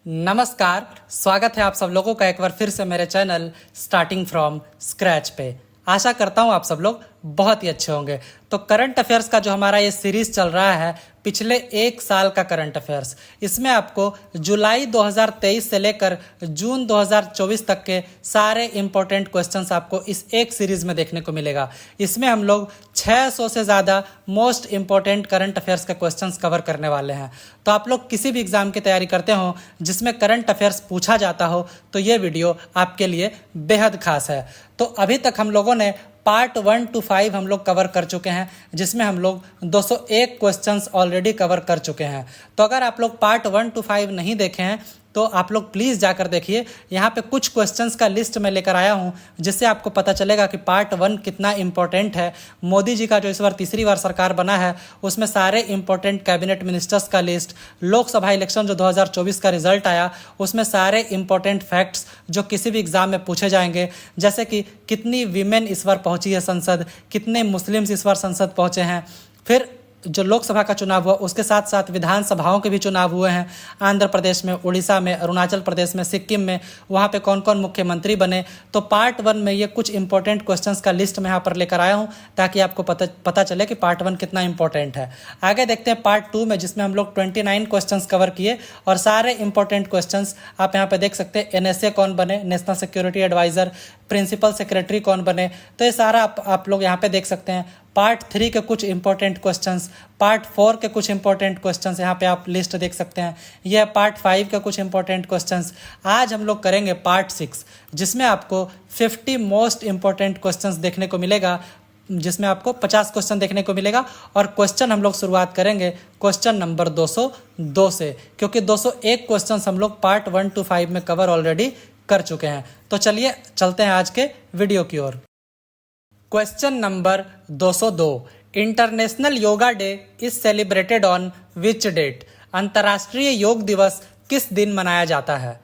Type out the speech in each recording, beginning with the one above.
नमस्कार, स्वागत है आप सब लोगों का एक बार फिर से मेरे चैनल स्टार्टिंग फ्रॉम स्क्रैच पे। आशा करता हूँ आप सब लोग बहुत ही अच्छे होंगे। तो करंट अफेयर्स का जो हमारा ये सीरीज चल रहा है, पिछले एक साल का करंट अफेयर्स, इसमें आपको जुलाई 2023 से लेकर जून 2024 तक के सारे इंपॉर्टेंट क्वेश्चंस आपको इस एक सीरीज में देखने को मिलेगा। इसमें हम लोग 600 से ज़्यादा मोस्ट इंपॉर्टेंट करंट अफेयर्स के क्वेश्चंस कवर करने वाले हैं। तो आप लोग किसी भी एग्जाम की तैयारी करते हो जिसमें करंट अफेयर्स पूछा जाता हो तो ये वीडियो आपके लिए बेहद खास है। तो अभी तक हम लोगों ने पार्ट 1 to 5 हम लोग कवर कर चुके हैं, जिसमें हम लोग 201 क्वेश्चंस ऑलरेडी कवर कर चुके हैं। तो अगर आप लोग पार्ट 1 to 5 नहीं देखे हैं तो आप लोग प्लीज़ जाकर देखिए। यहाँ पे कुछ क्वेश्चंस का लिस्ट मैं लेकर आया हूँ जिससे आपको पता चलेगा कि पार्ट 1 कितना इंपॉर्टेंट है। मोदी जी का जो इस बार तीसरी बार सरकार बना है उसमें सारे इंपॉर्टेंट कैबिनेट मिनिस्टर्स का लिस्ट, लोकसभा इलेक्शन जो 2024 का रिजल्ट आया उसमें सारे इंपॉर्टेंट फैक्ट्स जो किसी भी एग्जाम में पूछे जाएंगे, जैसे कि कितनी वीमेन इस बार पहुंची है संसद, कितने मुस्लिम्स इस बार संसद पहुंचे हैं, फिर जो लोकसभा का चुनाव हुआ उसके साथ साथ विधानसभाओं के भी चुनाव हुए हैं। आंध्र प्रदेश में, उड़ीसा में, अरुणाचल प्रदेश में, सिक्किम में, वहाँ पे कौन कौन मुख्यमंत्री बने। तो पार्ट 1 में ये कुछ इंपॉर्टेंट क्वेश्चंस का लिस्ट मैं यहाँ पर लेकर आया हूँ ताकि आपको पता चले कि पार्ट 1 कितना इंपॉर्टेंट है। आगे देखते हैं पार्ट 2 में, जिसमें हम लोग 29 क्वेश्चंस कवर किए और सारे इंपॉर्टेंट क्वेश्चंस आप यहाँ पे देख सकते हैं। NSA कौन बने, national security adviser, principal secretary कौन बने, तो ये सारा आप लोग यहाँ पे देख सकते हैं। पार्ट 3 के कुछ इंपॉर्टेंट क्वेश्चंस, पार्ट 4 के कुछ इंपॉर्टेंट क्वेश्चंस यहाँ पे आप लिस्ट देख सकते हैं। यह पार्ट 5 के कुछ इंपॉर्टेंट क्वेश्चंस। आज हम लोग करेंगे पार्ट 6, जिसमें आपको 50 मोस्ट इंपॉर्टेंट क्वेश्चंस देखने को मिलेगा, जिसमें आपको 50 क्वेश्चन देखने को मिलेगा। और क्वेश्चन हम लोग शुरुआत करेंगे क्वेश्चन नंबर 202 से, क्योंकि 201 क्वेश्चन हम लोग पार्ट 1 to 5 में कवर ऑलरेडी कर चुके हैं। तो चलिए चलते हैं आज के वीडियो की ओर। Question number 202, international yoga day is celebrated on which date? अंतर्राष्ट्रीय योग दिवस किस दिन मनाया जाता है?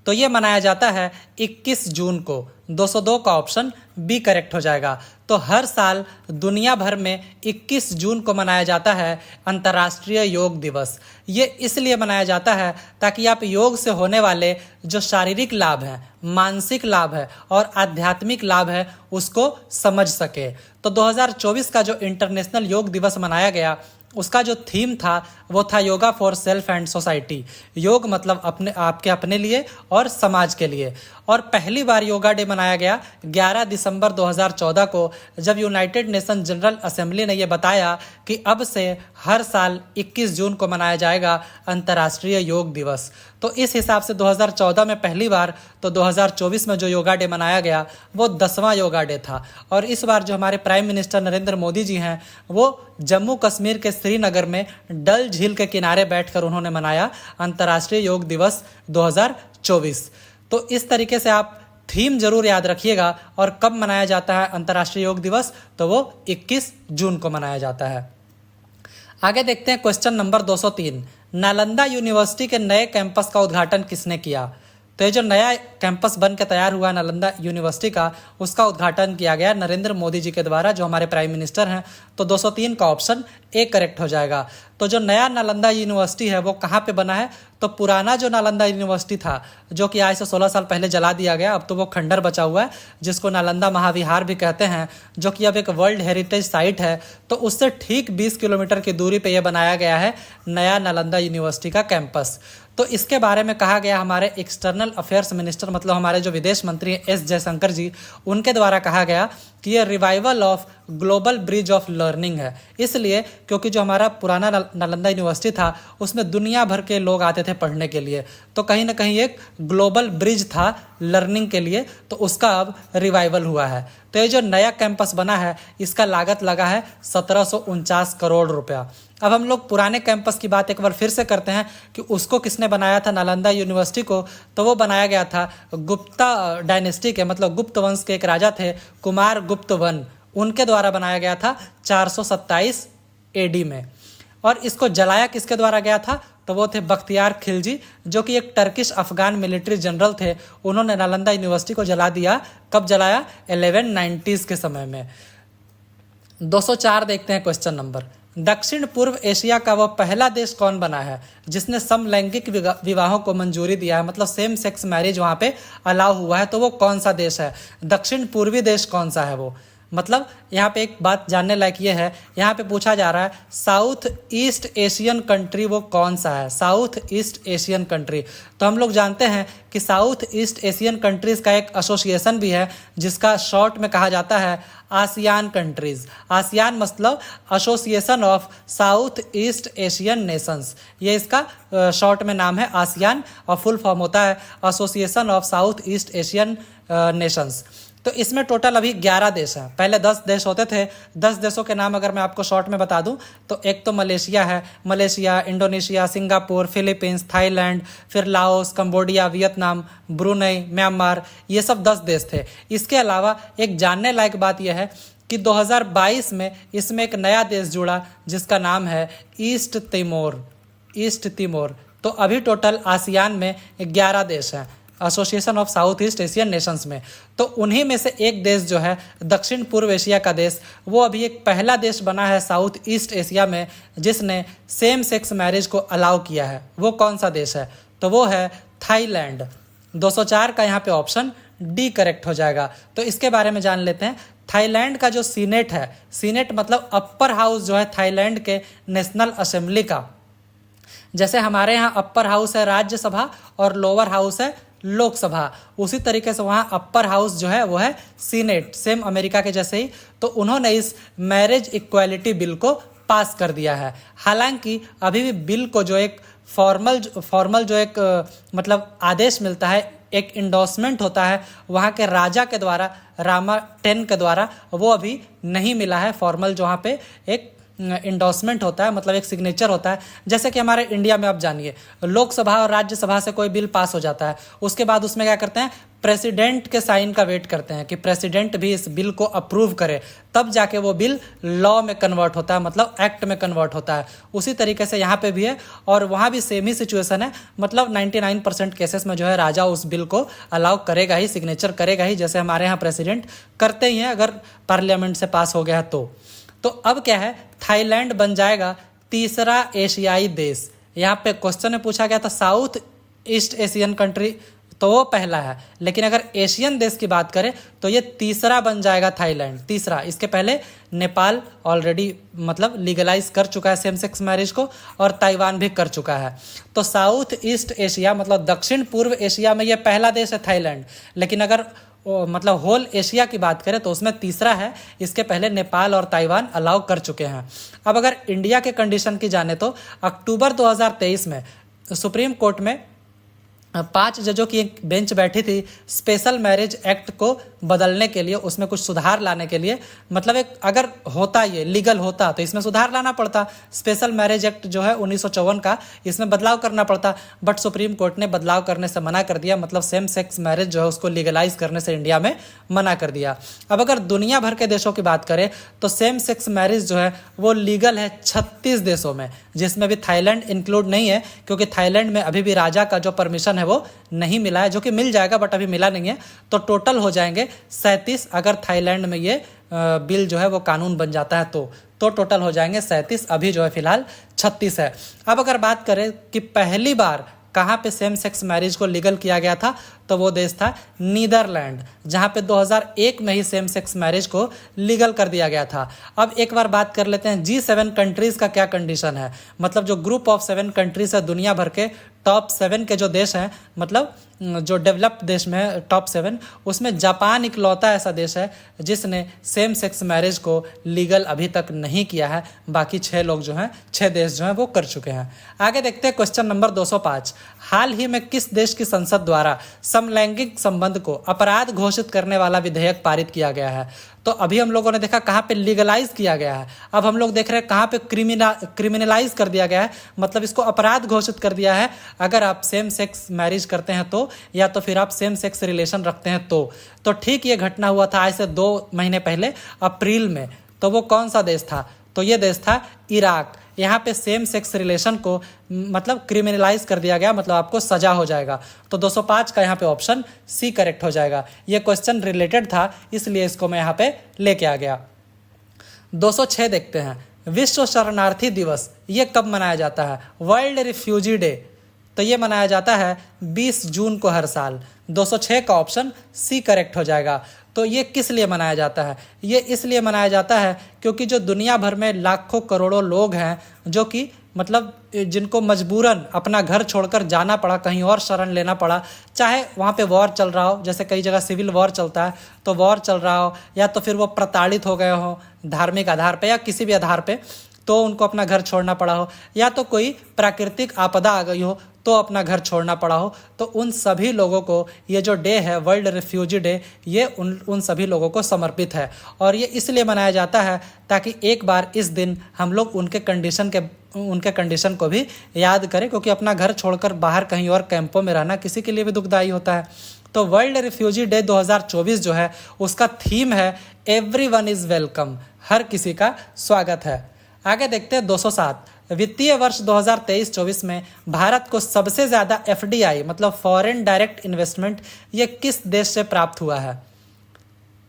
तो ये मनाया जाता है 21 जून को। 202 का ऑप्शन बी करेक्ट हो जाएगा। तो हर साल दुनिया भर में 21 जून को मनाया जाता है अंतर्राष्ट्रीय योग दिवस। ये इसलिए मनाया जाता है ताकि आप योग से होने वाले जो शारीरिक लाभ हैं, मानसिक लाभ है और आध्यात्मिक लाभ है उसको समझ सके। तो 2024 का जो इंटरनेशनल योग दिवस मनाया गया उसका जो थीम था वो था yoga for self and society. योग मतलब आपके अपने लिए और समाज के लिए। और पहली बार योगा डे मनाया गया 11 दिसंबर 2014 को, जब यूनाइटेड नेशन जनरल असेंबली ने यह बताया कि अब से हर साल 21 जून को मनाया जाएगा अंतर्राष्ट्रीय योग दिवस। तो इस हिसाब से 2014 में पहली बार, तो 2024 में जो योगा डे मनाया गया वो 10वां योगा डे था। और इस बार जो हमारे प्राइम मिनिस्टर नरेंद्र मोदी जी हैं वो जम्मू कश्मीर के श्रीनगर में डल झील के किनारे बैठकर उन्होंने मनाया अंतर्राष्ट्रीय योग दिवस 2024। तो इस तरीके से आप थीम जरूर याद रखिएगा। और कब मनाया जाता है अंतर्राष्ट्रीय योग दिवस? तो वो 21 जून को मनाया जाता है। आगे देखते हैं क्वेश्चन नंबर 203, नालंदा यूनिवर्सिटी के नए कैंपस का उद्घाटन किसने किया? तो ये जो नया कैंपस बन के तैयार हुआ नालंदा यूनिवर्सिटी का, उसका उद्घाटन किया गया नरेंद्र मोदी जी के द्वारा, जो हमारे प्राइम मिनिस्टर हैं। तो 203 का ऑप्शन ए करेक्ट हो जाएगा। तो जो नया नालंदा यूनिवर्सिटी है वो कहाँ पे बना है? तो पुराना जो नालंदा यूनिवर्सिटी था, जो कि आज से 16 साल पहले जला दिया गया, अब तो वो खंडर बचा हुआ है, जिसको नालंदा महाविहार भी कहते हैं, जो कि अब एक वर्ल्ड हेरिटेज साइट है। तो उससे ठीक 20 किलोमीटर की दूरी पे ये बनाया गया है नया नालंदा यूनिवर्सिटी का कैंपस। तो इसके बारे में कहा गया हमारे एक्सटर्नल अफेयर्स मिनिस्टर, मतलब हमारे जो विदेश मंत्री हैं एस जयशंकर जी, उनके द्वारा कहा गया कि ये revival of global bridge of learning है। इसलिए क्योंकि जो हमारा पुराना नालंदा यूनिवर्सिटी था उसमें दुनिया भर के लोग आते थे पढ़ने के लिए, तो कहीं ना कहीं एक ग्लोबल ब्रिज था लर्निंग के लिए, तो उसका अब रिवाइवल हुआ है। तो ये जो नया कैंपस बना है इसका लागत लगा है 1749 करोड़ रुपया। अब हम लोग पुराने कैंपस की बात एक बार फिर से करते हैं कि उसको किसने बनाया था नालंदा यूनिवर्सिटी को? तो वो बनाया गया था गुप्ता डायनेस्टी के, मतलब गुप्त वंश के एक राजा थे कुमार गुप्त वन, उनके द्वारा बनाया गया था 427 AD में। और इसको जलाया किसके द्वारा गया था? तो वो थे बख्तियार खिलजी, जो कि एक टर्किश अफगान मिलिट्री जनरल थे। उन्होंने नालंदा यूनिवर्सिटी को जला दिया। कब जलाया? 1190s के समय में। 204 देखते हैं क्वेश्चन नंबर, दक्षिण पूर्व एशिया का वो पहला देश कौन बना है जिसने समलैंगिक विवाहों को मंजूरी दिया है, मतलब सेम सेक्स मैरिज वहाँ पे अलाउ हुआ है, तो वो कौन सा देश है? दक्षिण पूर्वी देश कौन सा है वो? मतलब यहाँ पे एक बात जानने लायक ये है, यहाँ पे पूछा जा रहा है साउथ ईस्ट एशियन कंट्री वो कौन सा है? South east Asian country. तो हम लोग जानते हैं कि साउथ ईस्ट एशियन कंट्रीज़ का एक एसोसिएशन भी है जिसका शॉर्ट में कहा जाता है आसियान कंट्रीज़। आसियान मतलब association of south east Asian Nations, ये इसका शॉर्ट में नाम है आसियान और फुल फॉर्म होता है association of south east Asian Nations. तो इसमें टोटल अभी 11 देश हैं, पहले 10 देश होते थे। 10 देशों के नाम अगर मैं आपको शॉर्ट में बता दूं तो एक तो मलेशिया है, Malaysia, Indonesia, Singapore, Philippines, Thailand, फिर Laos, Cambodia, Vietnam, Brunei, Myanmar, ये सब 10 देश थे। इसके अलावा एक जानने लायक बात यह है कि 2022 में इसमें एक नया देश जुड़ा जिसका नाम है ईस्ट तिमोर। East Timor. तो अभी टोटल आसियान में 11 देश हैं association of south east Asian Nations में। तो उन्हीं में से एक देश जो है दक्षिण पूर्व एशिया का देश, वो अभी एक पहला देश बना है साउथ ईस्ट एशिया में जिसने सेम सेक्स मैरिज को अलाउ किया है। वो कौन सा देश है? तो वो है थाईलैंड। 204 का यहाँ पे ऑप्शन डी करेक्ट हो जाएगा। तो इसके बारे में जान लेते हैं। थाईलैंड का जो सीनेट है, सीनेट मतलब अपर हाउस जो है थाईलैंड के नेशनल असेंबली का, जैसे हमारे यहाँ अपर हाउस है राज्यसभा और लोअर हाउस है लोकसभा, उसी तरीके से वहाँ अपर हाउस जो है वो है सीनेट, सेम अमेरिका के जैसे ही। तो उन्होंने इस मैरिज इक्वालिटी बिल को पास कर दिया है। हालांकि अभी भी बिल को जो एक फॉर्मल जो एक मतलब आदेश मिलता है, एक इंडोर्समेंट होता है वहाँ के राजा के द्वारा, रामा 10 के द्वारा, वो अभी नहीं मिला है। फॉर्मल जो वहाँ पे एक इंडोर्समेंट होता है, मतलब एक सिग्नेचर होता है। जैसे कि हमारे इंडिया में आप जानिए लोकसभा और राज्यसभा से कोई बिल पास हो जाता है, उसके बाद उसमें क्या करते हैं, प्रेसिडेंट के साइन का वेट करते हैं कि प्रेसिडेंट भी इस बिल को अप्रूव करे, तब जाके वो बिल लॉ में कन्वर्ट होता है, मतलब एक्ट में कन्वर्ट होता है। उसी तरीके से यहाँ पे भी है और वहाँ भी सेम ही सिचुएशन है, मतलब 99% केसेस में जो है राजा उस बिल को अलाउ करेगा ही, सिग्नेचर करेगा ही, जैसे हमारे यहाँ प्रेसिडेंट करते ही हैं अगर पार्लियामेंट से पास हो गया तो अब क्या है, थाईलैंड बन जाएगा तीसरा एशियाई देश। यहाँ पे क्वेश्चन में पूछा गया था साउथ ईस्ट एशियन कंट्री, तो वो पहला है, लेकिन अगर एशियन देश की बात करें तो ये तीसरा बन जाएगा थाईलैंड, तीसरा। इसके पहले नेपाल ऑलरेडी मतलब लीगलाइज कर चुका है सेम सेक्स मैरिज को, और ताइवान भी कर चुका है। तो साउथ ईस्ट एशिया मतलब दक्षिण पूर्व एशिया में ये पहला देश है थाईलैंड, लेकिन अगर मतलब होल एशिया की बात करें तो उसमें तीसरा है। इसके पहले नेपाल और ताइवान अलाउ कर चुके हैं। अब अगर इंडिया के कंडीशन की जाने तो अक्टूबर 2023 में सुप्रीम कोर्ट में 5 जजों की एक बेंच बैठी थी स्पेशल मैरिज एक्ट को बदलने के लिए, उसमें कुछ सुधार लाने के लिए। मतलब एक अगर होता, ये लीगल होता तो इसमें सुधार लाना पड़ता। स्पेशल मैरिज एक्ट जो है 1954 का, इसमें बदलाव करना पड़ता, बट सुप्रीम कोर्ट ने बदलाव करने से मना कर दिया, मतलब सेम सेक्स मैरिज जो है उसको लीगलाइज करने से इंडिया में मना कर दिया। अब अगर दुनिया भर के देशों की बात करें तो सेम सेक्स मैरिज जो है वो लीगल है 36 देशों में, जिसमें भी थाईलैंड इंक्लूड नहीं है, क्योंकि थाईलैंड में अभी भी राजा का जो परमिशन है वो नहीं मिला है, जो कि मिल जाएगा बट अभी मिला नहीं है। तो टोटल हो जाएंगे 37 अगर थाईलैंड में ये बिल जो है वो कानून बन जाता है तो टोटल हो जाएंगे 37, अभी जो है फिलहाल 36 है। अब अगर बात करें कि पहली बार कहाँ पे सेम सेक्स मैरिज को लीगल किया गया था, तो वो देश था नीदरलैंड, जहाँ पे 2001 में ही सेम सेक्स मैरिज को लीगल कर दिया गया था। अब एक बार बात कर लेते हैं G7 कंट्रीज़ का क्या कंडीशन है, मतलब जो ग्रुप ऑफ 7 कंट्रीज़ है दुनिया भर के टॉप 7 के जो देश हैं, मतलब जो डेवलप्ड देश में टॉप 7, उसमें जापान इकलौता ऐसा देश है जिसने सेम सेक्स मैरिज को लीगल अभी तक नहीं किया है। बाकी 6 लोग जो हैं, 6 देश जो हैं वो कर चुके हैं। आगे देखते हैं क्वेश्चन नंबर 205। हाल ही में किस देश की संसद द्वारा समलैंगिक संबंध को अपराध घोषित करने वाला विधेयक पारित किया गया है? तो अभी हम लोगों ने देखा कहाँ पे लीगलाइज किया गया है, अब हम लोग देख रहे हैं कहाँ पे क्रिमिनलाइज कर दिया गया है, मतलब इसको अपराध घोषित कर दिया है अगर आप सेम सेक्स मैरिज करते हैं तो, या तो फिर आप सेम सेक्स रिलेशन रखते हैं तो ठीक ये घटना हुआ था आज से 2 महीने पहले अप्रैल में। तो वो कौन सा देश था? तो ये देश था इराक। यहाँ पे सेम सेक्स रिलेशन को मतलब क्रिमिनलाइज कर दिया गया, मतलब आपको सजा हो जाएगा। तो 205 का यहाँ पे ऑप्शन सी करेक्ट हो जाएगा। ये क्वेश्चन रिलेटेड था इसलिए इसको मैं यहाँ पे लेके आ गया। 206 देखते हैं। विश्व शरणार्थी दिवस ये कब मनाया जाता है? वर्ल्ड रिफ्यूजी डे, तो ये मनाया जाता है 20 जून को हर साल। 206 का ऑप्शन सी करेक्ट हो जाएगा। तो ये किस लिए मनाया जाता है? ये इसलिए मनाया जाता है क्योंकि जो दुनिया भर में लाखों करोड़ों लोग हैं जो कि मतलब जिनको मजबूरन अपना घर छोड़कर जाना पड़ा, कहीं और शरण लेना पड़ा, चाहे वहाँ पे वॉर चल रहा हो, जैसे कई जगह सिविल वॉर चलता है तो वॉर चल रहा हो, या तो फिर वो प्रताड़ित हो गए हो धार्मिक आधार पे या किसी भी आधार पे, तो उनको अपना घर छोड़ना पड़ा हो, या तो कोई प्राकृतिक आपदा आ गई हो तो अपना घर छोड़ना पड़ा हो, तो उन सभी लोगों को ये जो डे है वर्ल्ड रिफ्यूजी डे, ये उन सभी लोगों को समर्पित है। और ये इसलिए मनाया जाता है ताकि एक बार इस दिन हम लोग उनके कंडीशन को भी याद करें, क्योंकि अपना घर छोड़कर बाहर कहीं और कैंपों में रहना किसी के लिए भी दुखदायी होता है। तो वर्ल्ड रिफ्यूजी डे 2024 जो है उसका थीम है एवरीवन इज़ वेलकम, हर किसी का स्वागत है। आगे देखते हैं 207, वित्तीय वर्ष 2023-24 में भारत को सबसे ज़्यादा FDI मतलब फॉरेन डायरेक्ट इन्वेस्टमेंट ये किस देश से प्राप्त हुआ है?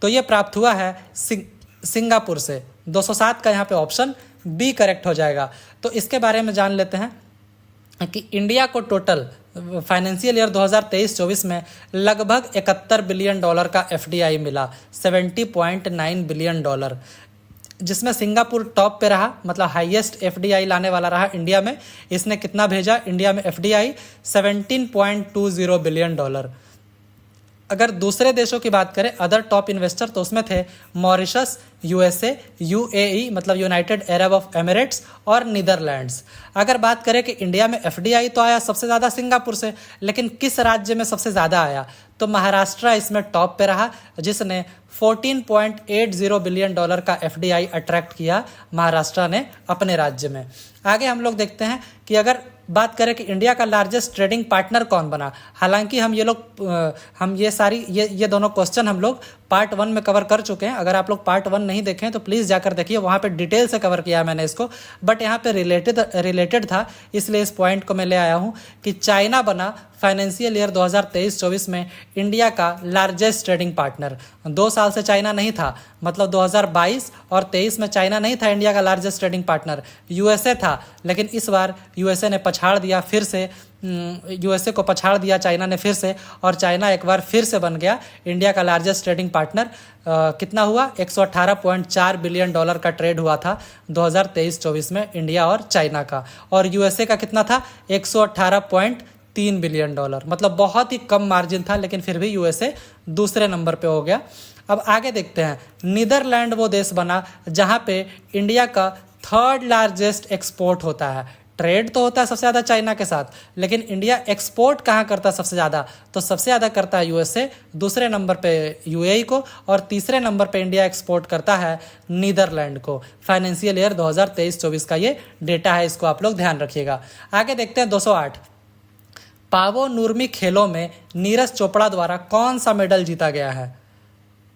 तो ये प्राप्त हुआ है सिंगापुर से। 207 का यहाँ पे ऑप्शन बी करेक्ट हो जाएगा। तो इसके बारे में जान लेते हैं कि इंडिया को टोटल फाइनेंशियल ईयर 2023-24 में लगभग $71 बिलियन का FDI मिला, $70.9 बिलियन, जिसमें सिंगापुर टॉप पे रहा, मतलब हाईएस्ट FDI लाने वाला रहा इंडिया में। इसने कितना भेजा इंडिया में FDI? $17.20 बिलियन। अगर दूसरे देशों की बात करें अदर टॉप इन्वेस्टर, तो उसमें थे मॉरिशस, USA, UAE मतलब यूनाइटेड अरब ऑफ एमिरेट्स और नीदरलैंड्स। अगर बात करें कि इंडिया में FDI तो आया सबसे ज़्यादा सिंगापुर से, लेकिन किस राज्य में सबसे ज़्यादा आया? तो महाराष्ट्र इसमें टॉप पे रहा, जिसने $14.80 बिलियन का FDI अट्रैक्ट किया महाराष्ट्र ने अपने राज्य में। आगे हम लोग देखते हैं कि अगर बात करें कि इंडिया का लार्जेस्ट ट्रेडिंग पार्टनर कौन बना। हालांकि हम ये दोनों क्वेश्चन हम लोग पार्ट 1 में कवर कर चुके हैं। अगर आप लोग पार्ट 1 नहीं देखें तो प्लीज़ जाकर देखिए, वहाँ पे डिटेल से कवर किया है मैंने इसको, बट यहाँ पे रिलेटेड था इसलिए इस पॉइंट को मैं ले आया हूँ कि चाइना बना फाइनेंशियल ईयर 2023-24 में इंडिया का लार्जेस्ट ट्रेडिंग पार्टनर। 2 साल से चाइना नहीं था, मतलब 2022 और 23 में चाइना नहीं था इंडिया का लार्जेस्ट ट्रेडिंग पार्टनर, USA था। लेकिन इस बार USA ने पछाड़ दिया, फिर से USA को पछाड़ दिया चाइना ने फिर से, और चाइना एक बार फिर से बन गया इंडिया का लार्जेस्ट ट्रेडिंग पार्टनर। कितना हुआ? $118.4 बिलियन का ट्रेड हुआ था 2023-24 में इंडिया और चाइना का। और USA का कितना था? $118.3 बिलियन, मतलब बहुत ही कम मार्जिन था, लेकिन फिर भी USA दूसरे नंबर पे हो गया। अब आगे देखते हैं, नीदरलैंड वो देश बना जहाँ पे इंडिया का 3rd लार्जेस्ट एक्सपोर्ट होता है। ट्रेड तो होता है सबसे ज़्यादा चाइना के साथ, लेकिन इंडिया एक्सपोर्ट कहाँ करता है सबसे ज़्यादा? तो सबसे ज़्यादा करता है USA, दूसरे नंबर पे UAE को, और तीसरे नंबर पे इंडिया एक्सपोर्ट करता है नीदरलैंड को। फाइनेंशियल ईयर 2023-24 का ये डेटा है, इसको आप लोग ध्यान रखिएगा। आगे देखते हैं 208, पावो नूर्मी खेलों में नीरज चोपड़ा द्वारा कौन सा मेडल जीता गया है?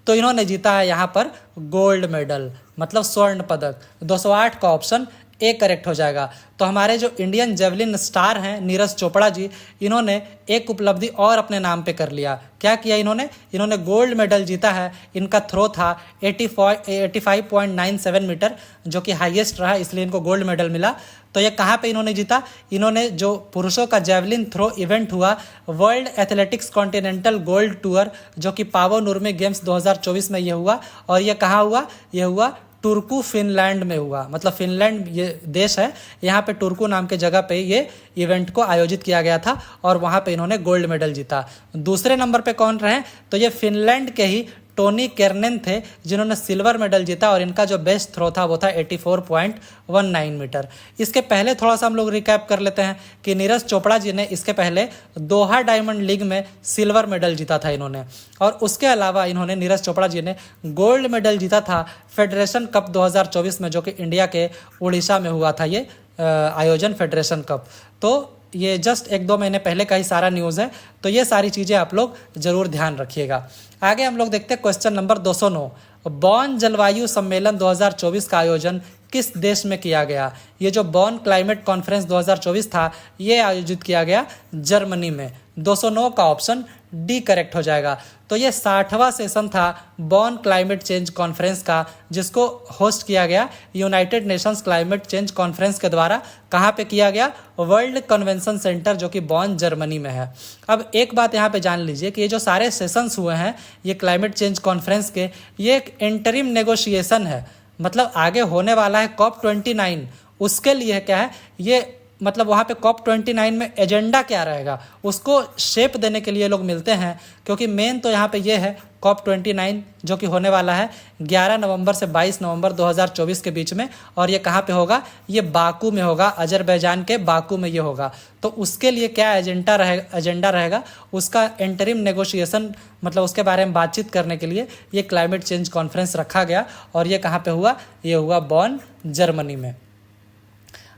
तो इन्होंने जीता है यहाँ पर गोल्ड मेडल, मतलब स्वर्ण पदक। 208 का ऑप्शन ए करेक्ट हो जाएगा। तो हमारे जो इंडियन जेवलिन स्टार हैं नीरज चोपड़ा जी, इन्होंने एक उपलब्धि और अपने नाम पे कर लिया। क्या किया इन्होंने गोल्ड मेडल जीता है। इनका थ्रो था 85.97 मीटर, जो कि हाईएस्ट रहा, इसलिए इनको गोल्ड मेडल मिला। तो ये कहाँ पे इन्होंने जीता? इन्होंने जो पुरुषों का जेवलिन थ्रो इवेंट हुआ, world athletics continental gold tour, जो कि पावो नूर्मी गेम्स 2024 में ये हुआ। और ये कहाँ हुआ? ये हुआ टुर्कू फिनलैंड में हुआ, मतलब फिनलैंड ये देश है, यहाँ पे टुर्कू नाम के जगह पे ये इवेंट को आयोजित किया गया था और वहाँ पे इन्होंने गोल्ड मेडल जीता। दूसरे नंबर पे कौन रहे? तो ये फिनलैंड के ही टोनी केर्नेन थे, जिन्होंने सिल्वर मेडल जीता, और इनका जो बेस्ट थ्रो था वो था 84.19 मीटर। इसके पहले थोड़ा सा हम लोग रिकैप कर लेते हैं कि नीरज चोपड़ा जी ने इसके पहले दोहा डायमंड लीग में सिल्वर मेडल जीता था इन्होंने, और उसके अलावा इन्होंने नीरज चोपड़ा जी ने गोल्ड मेडल जीता था फेडरेशन कप 2024 में, जो कि इंडिया के उड़ीसा में हुआ था ये आयोजन, फेडरेशन कप। तो ये जस्ट 1-2 महीने पहले का ही सारा न्यूज़ है, तो ये सारी चीज़ें आप लोग जरूर ध्यान रखिएगा। आगे हम लोग देखते हैं क्वेश्चन नंबर 209, बॉन जलवायु सम्मेलन 2024 का आयोजन किस देश में किया गया? ये जो बॉन क्लाइमेट कॉन्फ्रेंस 2024 था, ये आयोजित किया गया जर्मनी में। 209 का ऑप्शन डी करेक्ट हो जाएगा। तो ये 60वां सेशन था बॉन क्लाइमेट चेंज कॉन्फ्रेंस का, जिसको होस्ट किया गया United Nations climate change conference के द्वारा। कहाँ पे किया गया? वर्ल्ड कन्वेंशन सेंटर, जो कि बॉन जर्मनी में है। अब एक बात यहाँ पे जान लीजिए कि ये जो सारे सेशंस हुए हैं ये क्लाइमेट चेंज कॉन्फ्रेंस के, ये एक इंटरिम नेगोशिएशन है। मतलब आगे होने वाला है COP29, उसके लिए क्या है ये, मतलब वहाँ पे COP29 में एजेंडा क्या रहेगा उसको शेप देने के लिए लोग मिलते हैं। क्योंकि मेन तो यहाँ पे ये है COP29 जो कि होने वाला है 11 नवंबर से 22 नवंबर 2024 के बीच में। और ये कहाँ पे होगा? ये बाकू में होगा, अजरबैजान के बाकू में ये होगा। तो उसके लिए क्या एजेंडा रहेगा उसका इंटरिम नेगोशिएशन, मतलब उसके बारे में बातचीत करने के लिए ये क्लाइमेट चेंज कॉन्फ्रेंस रखा गया। और ये कहाँ पे हुआ? ये हुआ बॉन जर्मनी में।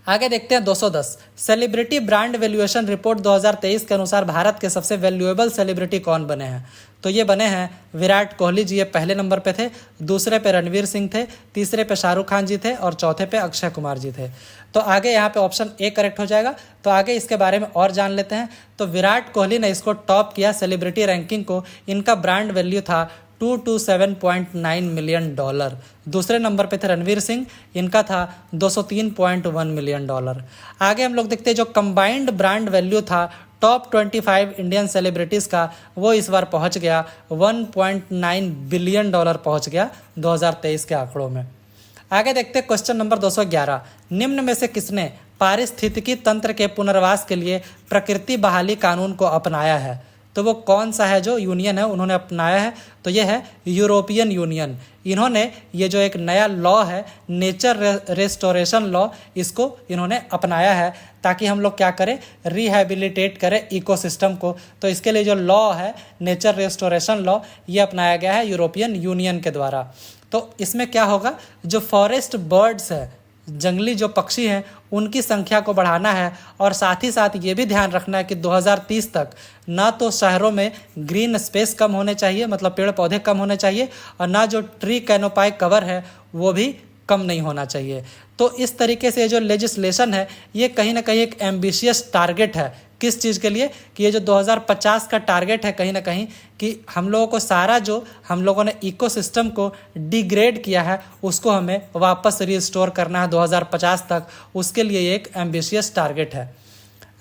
आगे देखते हैं 210 सेलिब्रिटी ब्रांड वैल्यूएशन रिपोर्ट 2023 के अनुसार भारत के सबसे वैल्यूएबल सेलिब्रिटी कौन बने हैं? तो ये बने हैं विराट कोहली जी, ये पहले नंबर पे थे, दूसरे पे रणवीर सिंह थे, तीसरे पे शाहरुख खान जी थे और चौथे पे अक्षय कुमार जी थे। तो आगे यहाँ पे ऑप्शन ए करेक्ट हो जाएगा। तो आगे इसके बारे में और जान लेते हैं। तो विराट कोहली ने इसको टॉप किया सेलिब्रिटी रैंकिंग को। इनका ब्रांड वैल्यू था $227.9 मिलियन। दूसरे नंबर पे थे रणवीर सिंह, इनका था $203.1 मिलियन। आगे हम लोग देखते हैं जो कंबाइंड ब्रांड वैल्यू था टॉप 25 इंडियन सेलिब्रिटीज़ का, वो इस बार पहुंच गया $1.9 बिलियन पहुंच गया 2023 के आंकड़ों में। आगे देखते हैं क्वेश्चन नंबर 211 निम्न में से किसने पारिस्थितिकी तंत्र के पुनर्वास के लिए प्रकृति बहाली कानून को अपनाया है? तो वो कौन सा है जो यूनियन है उन्होंने अपनाया है? तो ये है यूरोपियन यूनियन। इन्होंने ये जो एक नया लॉ है नेचर रेस्टोरेशन लॉ, इसको इन्होंने अपनाया है ताकि हम लोग क्या करें? रिहैबिलिटेट करें इकोसिस्टम को। तो इसके लिए जो लॉ है नेचर रेस्टोरेशन लॉ, ये अपनाया गया है यूरोपियन यूनियन के द्वारा। तो इसमें क्या होगा? जो फॉरेस्ट बर्ड्स है, जंगली जो पक्षी हैं, उनकी संख्या को बढ़ाना है। और साथ ही साथ ये भी ध्यान रखना है कि 2030 तक ना तो शहरों में ग्रीन स्पेस कम होने चाहिए, मतलब पेड़ पौधे कम होने चाहिए, और ना जो ट्री कैनोपाई कवर है वो भी कम नहीं होना चाहिए। तो इस तरीके से जो लेजिस्लेशन है ये कहीं ना कहीं एक एम्बिशियस टारगेट है। किस चीज़ के लिए? कि ये जो 2050 का टारगेट है कहीं ना कहीं कि हम लोगों को सारा जो हम लोगों ने इकोसिस्टम को डिग्रेड किया है उसको हमें वापस रिस्टोर करना है 2050 तक। उसके लिए एक एम्बिशियस टारगेट है।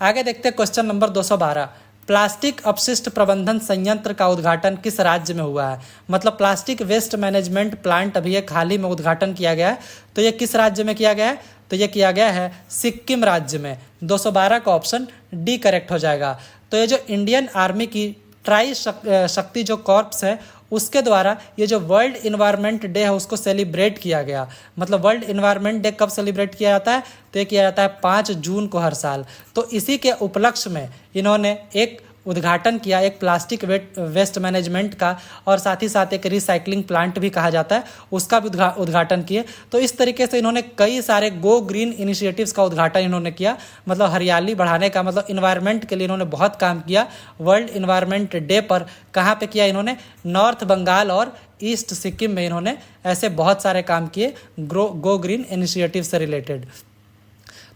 आगे देखते हैं क्वेश्चन नंबर 212 प्लास्टिक अपशिष्ट प्रबंधन संयंत्र का उद्घाटन किस राज्य में हुआ है? मतलब प्लास्टिक वेस्ट मैनेजमेंट प्लांट अभी एक हाल ही में उद्घाटन किया गया है। तो ये किस राज्य में किया गया है? तो ये किया गया है सिक्किम राज्य में। 212 का ऑप्शन डी करेक्ट हो जाएगा। तो ये जो इंडियन आर्मी की ट्राई शक्ति जो कॉर्प्स है उसके द्वारा ये जो वर्ल्ड इन्वायरमेंट डे है उसको सेलिब्रेट किया गया। मतलब वर्ल्ड इन्वायरमेंट डे कब सेलिब्रेट किया जाता है? तो ये किया जाता है 5 जून को हर साल। तो इसी के उपलक्ष्य में इन्होंने एक उद्घाटन किया एक प्लास्टिक वेस्ट मैनेजमेंट का, और साथ ही साथ एक रिसाइकलिंग प्लांट भी कहा जाता है उसका भी उद्घाटन किए। तो इस तरीके से इन्होंने कई सारे गो ग्रीन इनिशिएटिव्स का उद्घाटन इन्होंने किया, मतलब हरियाली बढ़ाने का, मतलब इन्वायरमेंट के लिए इन्होंने बहुत काम किया। वर्ल्ड इन्वायरमेंट डे पर कहाँ पे किया इन्होंने? नॉर्थ बंगाल और ईस्ट सिक्किम में इन्होंने ऐसे बहुत सारे काम किए गो ग्रीन इनिशिएटिव से रिलेटेड।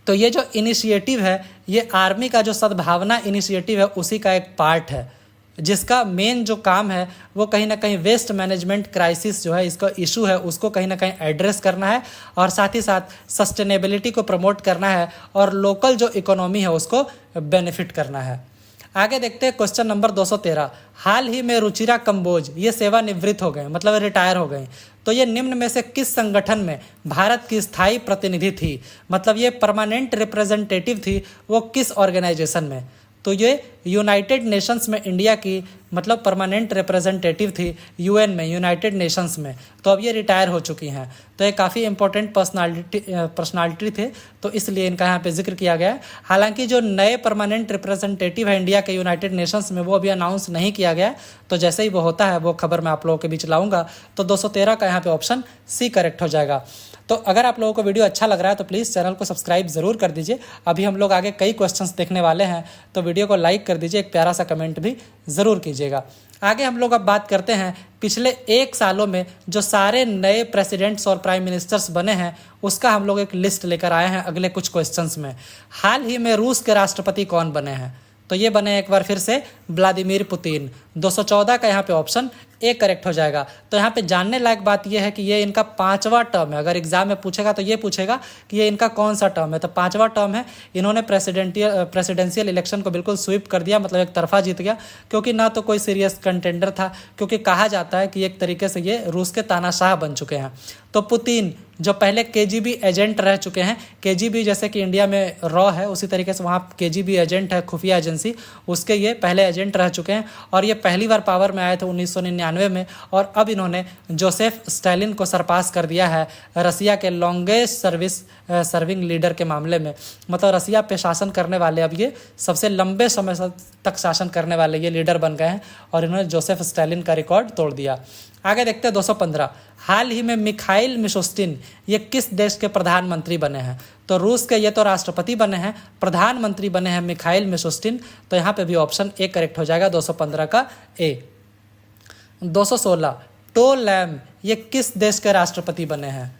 तो ये जो इनिशिएटिव है ये आर्मी का जो सद्भावना इनिशिएटिव है उसी का एक पार्ट है, जिसका मेन जो काम है वो कहीं ना कहीं वेस्ट मैनेजमेंट क्राइसिस जो है इसका इशू है उसको कहीं ना कहीं एड्रेस करना है, और साथ ही साथ सस्टेनेबिलिटी को प्रमोट करना है और लोकल जो इकोनॉमी है उसको बेनिफिट करना है। आगे देखते हैं क्वेश्चन नंबर 213 हाल ही में रुचिरा कंबोज ये सेवानिवृत्त हो गए, मतलब रिटायर हो गए। तो ये निम्न में से किस संगठन में भारत की स्थायी प्रतिनिधि थी? मतलब ये परमानेंट रिप्रेजेंटेटिव थी, वो किस ऑर्गेनाइजेशन में? तो ये यूनाइटेड नेशंस में इंडिया की मतलब परमानेंट रिप्रेजेंटेटिव थी यूएन में, यूनाइटेड नेशंस में। तो अब ये रिटायर हो चुकी हैं। तो ये काफ़ी इंपॉर्टेंट पर्सनालिटी थे, तो इसलिए इनका यहाँ पे जिक्र किया गया है। हालांकि जो नए परमानेंट रिप्रेजेंटेटिव है इंडिया के यूनाइटेड नेशंस में वो अभी अनाउंस नहीं किया गया, तो जैसे ही वो होता है वो खबर मैं आप लोगों के बीच लाऊंगा। तो 213 का यहाँ पे ऑप्शन सी करेक्ट हो जाएगा। तो अगर आप लोगों को वीडियो अच्छा लग रहा है तो प्लीज़ चैनल को सब्सक्राइब ज़रूर कर दीजिए। अभी हम लोग आगे कई क्वेश्चंस देखने वाले हैं, तो वीडियो को लाइक कर दीजिए, एक प्यारा सा कमेंट भी ज़रूर कीजिएगा। आगे हम लोग अब बात करते हैं पिछले 1 सालों में जो सारे नए प्रेसिडेंट्स और प्राइम मिनिस्टर्स बने हैं उसका हम लोग एक लिस्ट लेकर आए हैं अगले कुछ क्वेश्चंस में। हाल ही में रूस के राष्ट्रपति कौन बने हैं? तो ये बने एक बार फिर से व्लादिमीर पुतिन। 214 का यहाँ पे ऑप्शन ए करेक्ट हो जाएगा। तो यहाँ पे जानने लायक बात यह है कि ये इनका 5वां टर्म है। अगर एग्जाम में पूछेगा तो ये पूछेगा कि ये इनका कौन सा टर्म है, तो 5वां टर्म है। इन्होंने प्रेसिडेंशियल इलेक्शन को बिल्कुल स्वीप कर दिया, मतलब एक तरफा जीत गया, क्योंकि ना तो कोई सीरियस कंटेंडर था, क्योंकि कहा जाता है कि एक तरीके से ये रूस के तानाशाह बन चुके हैं। तो पुतिन जो पहले केजीबी एजेंट रह चुके हैं, केजीबी जैसे कि इंडिया में रॉ है उसी तरीके से वहाँ केजीबी एजेंट है, खुफिया एजेंसी, उसके ये पहले एजेंट रह चुके हैं और ये पहली बार पावर में आए थे 1999 में। और अब इन्होंने जोसेफ स्टालिन को सरपास कर दिया है रसिया के लॉन्गेस्ट सर्विंग लीडर के मामले में। मतलब रसिया पे शासन करने वाले अब ये सबसे लंबे समय तक शासन करने वाले ये लीडर बन गए हैं और इन्होंने जोसेफ स्टालिन का रिकॉर्ड तोड़ दिया। आगे देखते हैं 215। हाल ही में मिखाइल मिशोस्टिन ये किस देश के प्रधानमंत्री बने हैं? तो रूस के ये तो राष्ट्रपति बने हैं, प्रधानमंत्री बने हैं मिखाइल मिशोस्टिन। तो यहाँ पे भी ऑप्शन ए करेक्ट हो जाएगा, 215 का ए। 216 टो लैम ये किस देश के राष्ट्रपति बने हैं?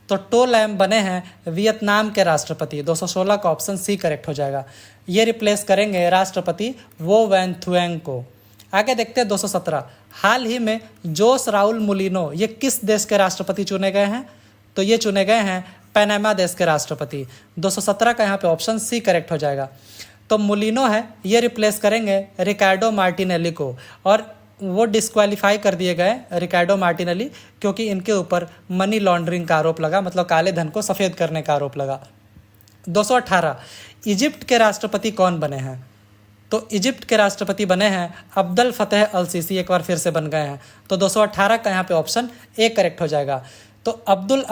तो टो लैम बने हैं वियतनाम के राष्ट्रपति। 216 का ऑप्शन सी करेक्ट हो जाएगा। ये रिप्लेस करेंगे राष्ट्रपति वो वैन थुएंग को। आगे देखते हैं 217। हाल ही में जोस राउल मुलिनो ये किस देश के राष्ट्रपति चुने गए हैं? तो ये चुने गए हैं पनामा देश के राष्ट्रपति। 217 का यहाँ पे ऑप्शन सी करेक्ट हो जाएगा। तो मुलिनो है, ये रिप्लेस करेंगे रिकार्डो मार्टिनेली को, और वो डिस्क्वालीफाई कर दिए गए रिकार्डो मार्टिनेली क्योंकि इनके ऊपर मनी लॉन्ड्रिंग का आरोप लगा, मतलब काले धन को सफ़ेद करने का आरोप लगा। 218 इजिप्ट के राष्ट्रपति कौन बने हैं? तो इजिप्ट के राष्ट्रपति बने हैं अब्दुल फतेह अल सीसी, एक बार फिर से बन गए हैं। तो 218 का यहाँ पे ऑप्शन ए करेक्ट हो जाएगा। तो अब्दुल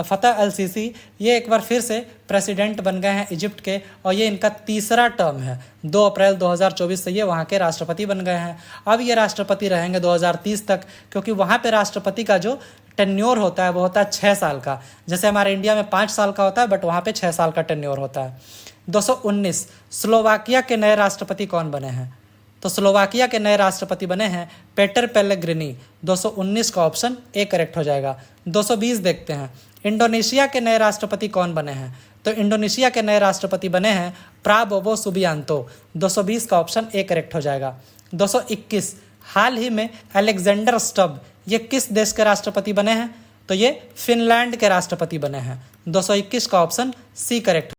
फतेह अल सीसी ये एक बार फिर से प्रेसिडेंट बन गए हैं इजिप्ट के, और ये इनका तीसरा टर्म है। 2 अप्रैल 2024 से ये वहाँ के राष्ट्रपति बन गए हैं। अब ये राष्ट्रपति रहेंगे 2030 तक, क्योंकि वहाँ पे राष्ट्रपति का जो टेन्योर होता है वो होता है 6 साल का। जैसे हमारे इंडिया में 5 साल का होता है, बट वहाँ पे 6 साल का टेन्योर होता है। 219 स्लोवाकिया के नए राष्ट्रपति कौन बने हैं? तो स्लोवाकिया के नए राष्ट्रपति बने हैं पेटर पेलेग्रिनी। 219 का ऑप्शन ए करेक्ट हो जाएगा। 220 देखते हैं इंडोनेशिया के नए राष्ट्रपति कौन बने हैं? तो इंडोनेशिया के नए राष्ट्रपति बने हैं प्राबोवो सुबियांतो। 220 का ऑप्शन ए करेक्ट हो जाएगा। 221 हाल ही में अलेक्जेंडर स्टब ये किस देश के राष्ट्रपति बने हैं? तो ये फिनलैंड के राष्ट्रपति बने हैं। 221 का ऑप्शन सी करेक्ट।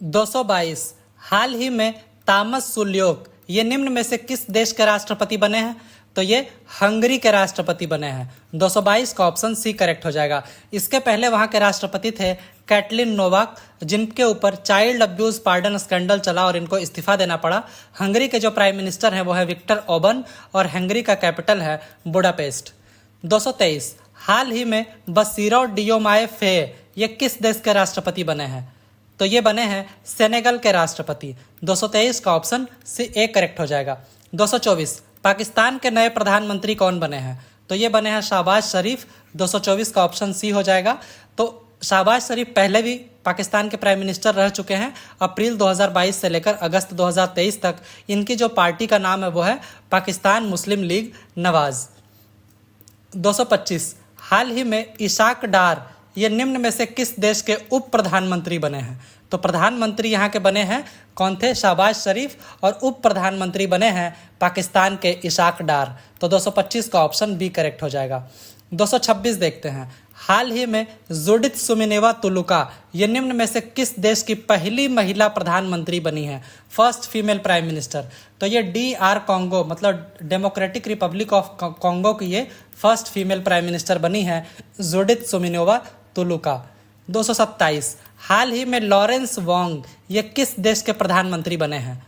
222 हाल ही में तामस सुल्योक ये निम्न में से किस देश के राष्ट्रपति बने हैं? तो ये हंगरी के राष्ट्रपति बने हैं। 222 का ऑप्शन सी करेक्ट हो जाएगा। इसके पहले वहाँ के राष्ट्रपति थे कैटलिन नोवाक, जिनके ऊपर चाइल्ड अब्यूज पार्डन स्कैंडल चला और इनको इस्तीफा देना पड़ा। हंगरी के जो प्राइम मिनिस्टर हैं वो है विक्टर ओबन, और हंगरी का कैपिटल है बुडापेस्ट। 223 हाल ही में बसीरो डियोमाए फे ये किस देश के राष्ट्रपति बने हैं? तो ये बने हैं सेनेगल के राष्ट्रपति। 223 का ऑप्शन सी ए करेक्ट हो जाएगा। 224 पाकिस्तान के नए प्रधानमंत्री कौन बने हैं? तो ये बने हैं शहबाज शरीफ। 224 का ऑप्शन सी हो जाएगा। तो शहबाज शरीफ पहले भी पाकिस्तान के प्राइम मिनिस्टर रह चुके हैं। अप्रैल 2022 से लेकर अगस्त 2023 तक इनकी जो पार्टी का नाम है वो है पाकिस्तान मुस्लिम लीग नवाज। 225 हाल ही में इशाक डार ये निम्न में से किस देश के उप प्रधानमंत्री बने हैं? तो प्रधानमंत्री यहाँ के बने हैं कौन थे? शहबाज शरीफ, और उप प्रधानमंत्री बने हैं पाकिस्तान के इशाक डार। तो 225 का ऑप्शन बी करेक्ट हो जाएगा। 226 देखते हैं हाल ही में जुडिथ सुमिनेवा तुलुका ये निम्न में से किस देश की पहली महिला प्रधानमंत्री बनी है? First female prime minister. तो ये DR कॉन्गो मतलब डेमोक्रेटिक रिपब्लिक ऑफ कॉन्गो की ये फर्स्ट फीमेल प्राइम मिनिस्टर बनी है जुडिथ सुमिनेवा तुलुका। 227 हाल ही में लॉरेंस वोंग ये किस देश के प्रधानमंत्री बने हैं?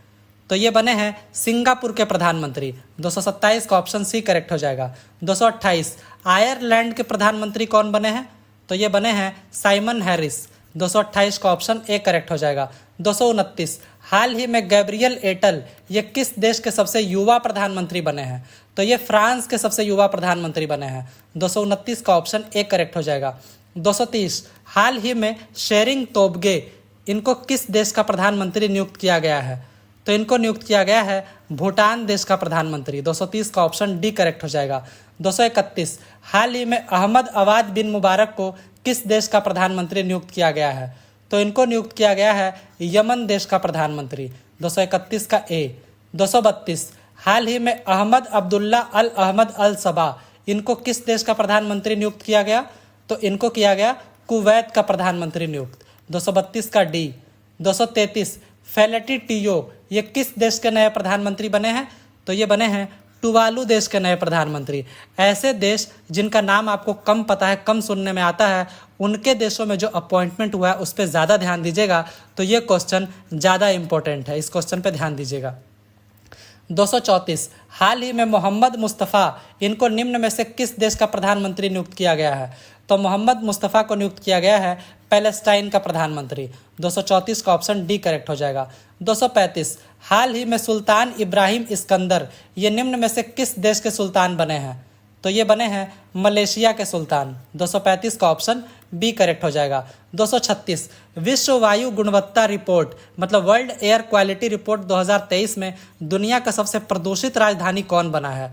तो ये बने हैं सिंगापुर के प्रधानमंत्री। 227 का ऑप्शन सी करेक्ट हो जाएगा। 228 आयरलैंड के प्रधानमंत्री कौन बने हैं? तो ये बने हैं साइमन हैरिस। 228 का ऑप्शन ए करेक्ट हो जाएगा। 229 हाल ही में गैब्रियल एटल ये किस देश के सबसे युवा प्रधानमंत्री बने हैं? तो ये फ्रांस के सबसे युवा प्रधानमंत्री बने हैं। 229 का ऑप्शन ए करेक्ट हो जाएगा। 230 हाल ही में शेरिंग तोबगे इनको किस देश का प्रधानमंत्री नियुक्त किया गया है? तो इनको नियुक्त किया गया है भूटान देश का प्रधानमंत्री। 230 का ऑप्शन डी करेक्ट हो जाएगा। 231 हाल ही में अहमद अवाद बिन मुबारक को किस देश का प्रधानमंत्री नियुक्त किया गया है? तो इनको नियुक्त किया गया है यमन देश का प्रधानमंत्री। 231 का ए। 232 हाल ही में अहमद अब्दुल्ला अल अहमद अल सबा, इनको किस देश का प्रधानमंत्री नियुक्त किया गया? तो इनको किया गया कुवैत का प्रधानमंत्री नियुक्त। 232 का डी। 233 फेलेटी टियो, ये किस देश के नए प्रधानमंत्री बने हैं? तो ये बने हैं टुवालू देश के नए प्रधानमंत्री। ऐसे देश जिनका नाम आपको कम पता है, कम सुनने में आता है, उनके देशों में जो अपॉइंटमेंट हुआ है उस पर ज़्यादा ध्यान दीजिएगा, तो ये क्वेश्चन ज़्यादा इंपॉर्टेंट है, इस क्वेश्चन पे ध्यान दीजिएगा। 234 हाल ही में मोहम्मद मुस्तफ़ा, इनको निम्न में से किस देश का प्रधानमंत्री नियुक्त किया गया है? तो मोहम्मद मुस्तफ़ा को नियुक्त किया गया है पैलेस्टाइन का प्रधानमंत्री। 234 का ऑप्शन डी करेक्ट हो जाएगा। 235 हाल ही में सुल्तान इब्राहिम इस्कंदर, ये निम्न में से किस देश के सुल्तान बने हैं? तो ये बने हैं मलेशिया के सुल्तान। 235 का ऑप्शन बी करेक्ट हो जाएगा। 236 विश्व वायु गुणवत्ता रिपोर्ट, मतलब वर्ल्ड एयर क्वालिटी रिपोर्ट 2023 में दुनिया का सबसे प्रदूषित राजधानी कौन बना है?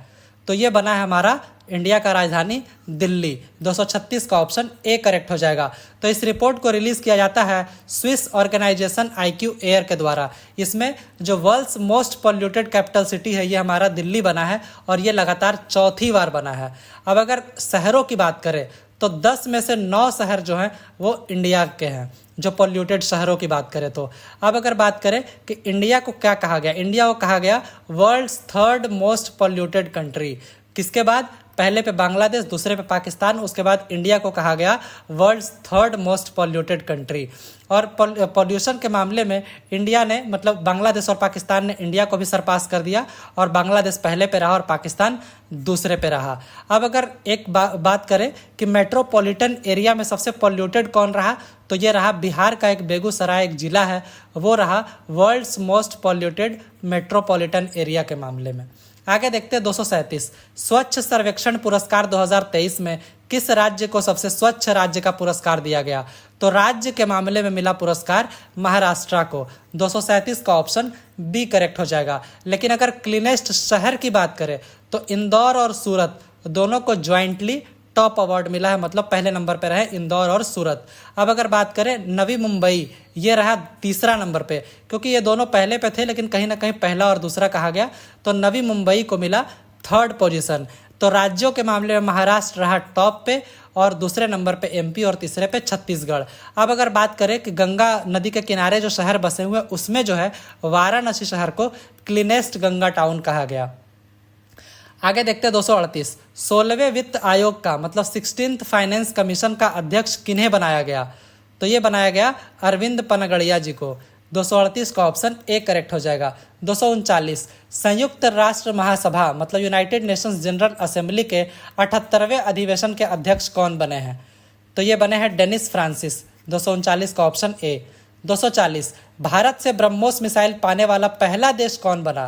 तो ये बना है हमारा इंडिया का राजधानी दिल्ली। 236 का ऑप्शन ए करेक्ट हो जाएगा। तो इस रिपोर्ट को रिलीज किया जाता है स्विस ऑर्गेनाइजेशन IQ एयर के द्वारा। इसमें जो world's most polluted capital city है ये हमारा दिल्ली बना है और ये लगातार चौथी बार बना है। अब अगर शहरों की बात करें तो 10 में से 9 शहर जो हैं वो इंडिया के हैं, जो पॉल्यूटेड शहरों की बात करें तो। अब अगर बात करें कि इंडिया को क्या कहा गया, इंडिया को कहा गया world's 3rd most polluted country. किसके बाद? पहले पे बांग्लादेश, दूसरे पे पाकिस्तान, उसके बाद इंडिया को कहा गया world's 3rd most polluted country. और पॉल्यूशन के मामले में इंडिया ने, मतलब बांग्लादेश और पाकिस्तान ने इंडिया को भी सरपास कर दिया और बांग्लादेश पहले पे रहा और पाकिस्तान दूसरे पे रहा। अब अगर एक बात करें कि मेट्रोपॉलिटन एरिया में सबसे पॉल्यूटेड कौन रहा, तो ये रहा बिहार का एक बेगूसराय एक जिला है, वो रहा world's most polluted metropolitan area के मामले में। आगे देखते हैं 237 स्वच्छ सर्वेक्षण पुरस्कार 2023 में किस राज्य को सबसे स्वच्छ राज्य का पुरस्कार दिया गया? तो राज्य के मामले में मिला पुरस्कार महाराष्ट्र को। 237 का ऑप्शन बी करेक्ट हो जाएगा। लेकिन अगर क्लीनेस्ट शहर की बात करें तो इंदौर और सूरत दोनों को ज्वाइंटली टॉप अवार्ड मिला है, मतलब पहले नंबर पर रहे इंदौर और सूरत। अब अगर बात करें नवी मुंबई, ये रहा तीसरा नंबर पे, क्योंकि ये दोनों पहले पे थे लेकिन कहीं ना कहीं पहला और दूसरा कहा गया, तो नवी मुंबई को मिला 3rd पोजीशन। तो राज्यों के मामले में महाराष्ट्र रहा टॉप पे और दूसरे नंबर पे MP और तीसरे पे छत्तीसगढ़। अब अगर बात करें कि गंगा नदी के किनारे जो शहर बसे हुए हैं उसमें जो है वाराणसी शहर को क्लीनेस्ट गंगा टाउन कहा गया। आगे देखते हैं 238 16वें वित्त आयोग का, मतलब 16th फाइनेंस कमीशन का अध्यक्ष किन्हें बनाया गया? तो ये बनाया गया अरविंद पनगड़िया जी को। 238 का ऑप्शन ए करेक्ट हो जाएगा। 239 संयुक्त राष्ट्र महासभा, मतलब यूनाइटेड नेशंस जनरल असेंबली के 78वें अधिवेशन के अध्यक्ष कौन बने हैं? तो ये बने हैं डेनिस फ्रांसिस। 239 का ऑप्शन ए। 240 भारत से ब्रह्मोस मिसाइल पाने वाला पहला देश कौन बना?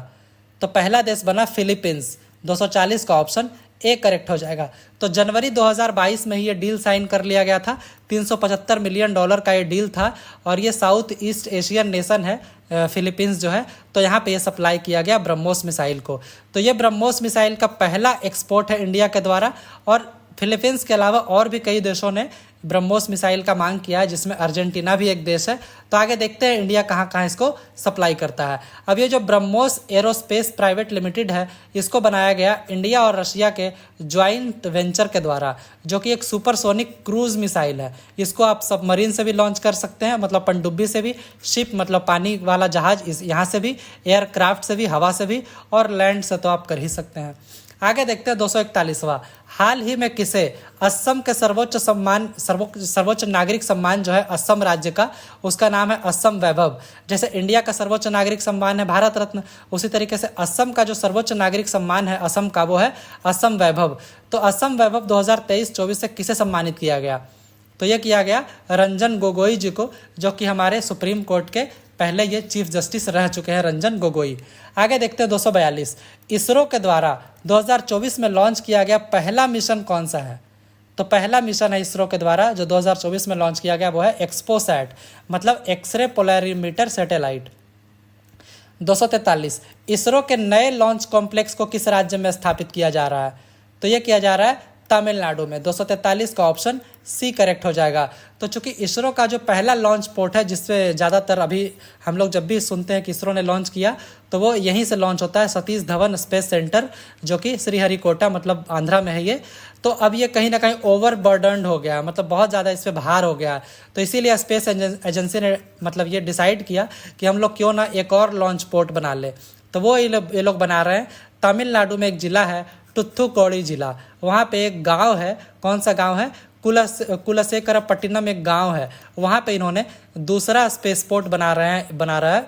तो पहला देश बना फिलीपींस। 240 का ऑप्शन ए करेक्ट हो जाएगा। तो जनवरी 2022 में ही ये डील साइन कर लिया गया था। $375 मिलियन का ये डील था और ये साउथ ईस्ट एशियन नेशन है फिलीपींस जो है, तो यहाँ पे ये सप्लाई किया गया ब्रह्मोस मिसाइल को। तो ये ब्रह्मोस मिसाइल का पहला एक्सपोर्ट है इंडिया के द्वारा और फिलीपींस के अलावा और भी कई देशों ने ब्रह्मोस मिसाइल का मांग किया है, जिसमें अर्जेंटीना भी एक देश है। तो आगे देखते हैं इंडिया कहाँ कहाँ इसको सप्लाई करता है। अब ये जो ब्रह्मोस एरोस्पेस प्राइवेट लिमिटेड है, इसको बनाया गया इंडिया और रशिया के ज्वाइंट वेंचर के द्वारा, जो कि एक सुपरसोनिक क्रूज मिसाइल है। इसको आप सबमरीन से भी लॉन्च कर सकते हैं, मतलब पनडुब्बी से भी, शिप मतलब पानी वाला जहाज यहाँ से भी, एयरक्राफ्ट से भी, हवा से भी, और लैंड से तो आप कर ही सकते हैं। आगे देखते हैं 241वां हाल ही में किसे असम के सर्वोच्च नागरिक सम्मान जो है असम राज्य का, उसका नाम है असम वैभव। जैसे इंडिया का सर्वोच्च नागरिक सम्मान है भारत रत्न, उसी तरीके से असम का जो सर्वोच्च नागरिक सम्मान है असम का, वो है असम वैभव। तो असम वैभव 2023-24 से किसे सम्मानित किया गया? तो यह किया गया रंजन गोगोई जी को, जो कि हमारे सुप्रीम कोर्ट के पहले ये चीफ जस्टिस रह चुके हैं, रंजन गोगोई। आगे देखते हैं 242 इसरो के द्वारा 2024 में लॉन्च किया गया पहला मिशन कौन सा है? तो पहला मिशन है इसरो के द्वारा जो 2024 में लॉन्च किया गया, वो है एक्सपोसैट, मतलब एक्सरे पोलैरिमीटर सैटेलाइट। 243 इसरो के नए लॉन्च कॉम्प्लेक्स को किस राज्य में स्थापित किया जा रहा है? तो ये किया जा रहा है तमिलनाडु में। 243 का ऑप्शन सी करेक्ट हो जाएगा। तो चूंकि इसरो का जो पहला लॉन्च पोर्ट है, जिससे ज़्यादातर अभी हम लोग जब भी सुनते हैं कि इसरो ने लॉन्च किया, तो वो यहीं से लॉन्च होता है, सतीश धवन स्पेस सेंटर, जो कि श्रीहरिकोटा मतलब आंध्रा में है ये। तो अब ये कहीं ना कहीं ओवरबर्डन्ड हो गया, मतलब बहुत ज़्यादा इस पर भार हो गया। तो इसीलिए स्पेस एजेंसी ने मतलब ये डिसाइड किया कि हम लोग क्यों ना एक और लॉन्च पोर्ट बना ले। तो वो ये लोग बना रहे हैं। तमिलनाडु में एक ज़िला है टुथुकोडी जिला, वहाँ पे एक गांव है। कौन सा गांव है? कुलशेखरपट्टिनम एक गांव है, वहाँ पे इन्होंने दूसरा स्पेस पोर्ट बना रहा है